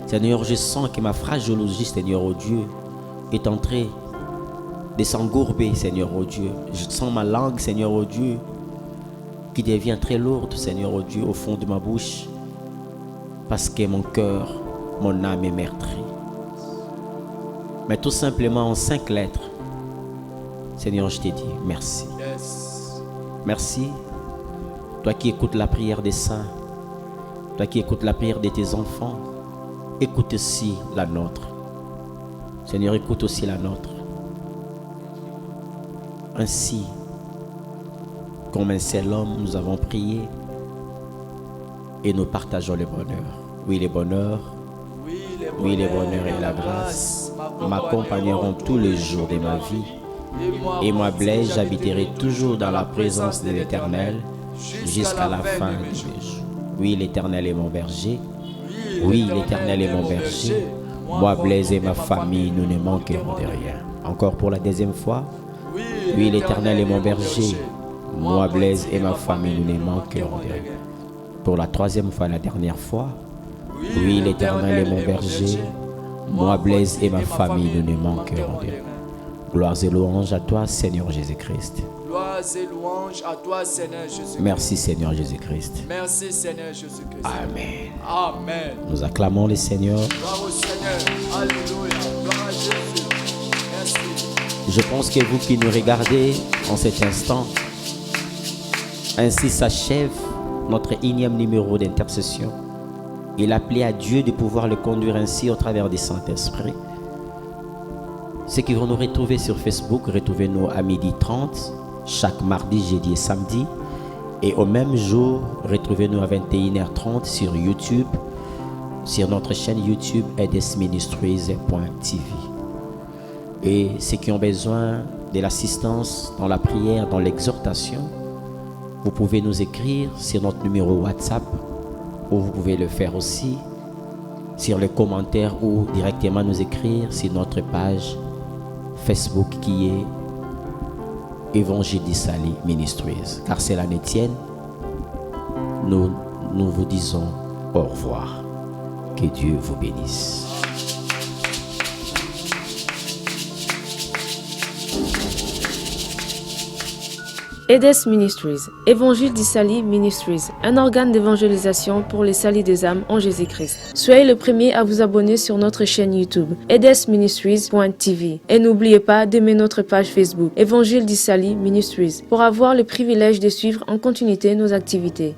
Speaker 2: Seigneur, je sens que ma fragiologie, Seigneur, oh Dieu, est en train de s'engourber, Seigneur, oh Dieu. Je sens ma langue, Seigneur, oh Dieu, qui devient très lourde, Seigneur, oh Dieu, au fond de ma bouche, parce que mon cœur, mon âme est meurtrie. Mais tout simplement en 5 lettres, Seigneur, je t'ai dit merci.
Speaker 3: Yes.
Speaker 2: Merci, toi qui écoutes la prière des saints, toi qui écoutes la prière de tes enfants, écoute aussi la nôtre. Seigneur, écoute aussi la nôtre. Ainsi, comme un seul homme, nous avons prié et nous partageons le bonheur. Oui, le bonheur, oui, le bonheur et la grâce m'accompagneront tous les jours de ma vie. Et moi, Blaise, j'habiterai toujours dans la présence de l'Éternel jusqu'à la fin des jours. Oui, l'Éternel est mon berger. Oui, l'Éternel est mon berger. Moi, Blaise et ma famille, nous ne manquerons de rien. Encore pour la 2e fois. Oui, l'Éternel est mon berger. Moi, Blaise et ma famille, nous ne manquerons de rien. Pour la 3e fois, la dernière fois. Oui, l'Éternel est mon berger. Moi, Blaise et ma famille, nous ne manquerons de rien. Gloire et louange à toi, Seigneur Jésus-Christ.
Speaker 3: Gloire et louange à toi, Seigneur Jésus-Christ.
Speaker 2: Merci, Seigneur Jésus-Christ.
Speaker 3: Merci, Seigneur Jésus-Christ.
Speaker 2: Amen.
Speaker 3: Amen.
Speaker 2: Nous acclamons le Seigneur.
Speaker 3: Gloire au Seigneur. Alléluia. Gloire à Jésus. Merci.
Speaker 2: Je pense que vous qui nous regardez en cet instant, ainsi s'achève notre 1e numéro d'intercession. Il a appelé à Dieu de pouvoir le conduire ainsi au travers du Saint-Esprit. Ceux qui vont nous retrouver sur Facebook, retrouvez-nous à 12h30, chaque mardi, jeudi et samedi. Et au même jour, retrouvez-nous à 21h30 sur YouTube, sur notre chaîne YouTube edesministries.tv. Et ceux qui ont besoin de l'assistance dans la prière, dans l'exhortation, vous pouvez nous écrire sur notre numéro WhatsApp, ou vous pouvez le faire aussi sur les commentaires ou directement nous écrire sur notre page Facebook qui est Évangile d'Issaly Ministries. Car c'est la tienne, nous vous disons au revoir. Que Dieu vous bénisse.
Speaker 1: EDES Ministries, Évangile d'Issaly Ministries, un organe d'évangélisation pour les salis des âmes en Jésus-Christ. Soyez le premier à vous abonner sur notre chaîne YouTube, edesministries.tv. Et n'oubliez pas d'aimer notre page Facebook, Évangile d'Issaly Ministries, pour avoir le privilège de suivre en continuité nos activités.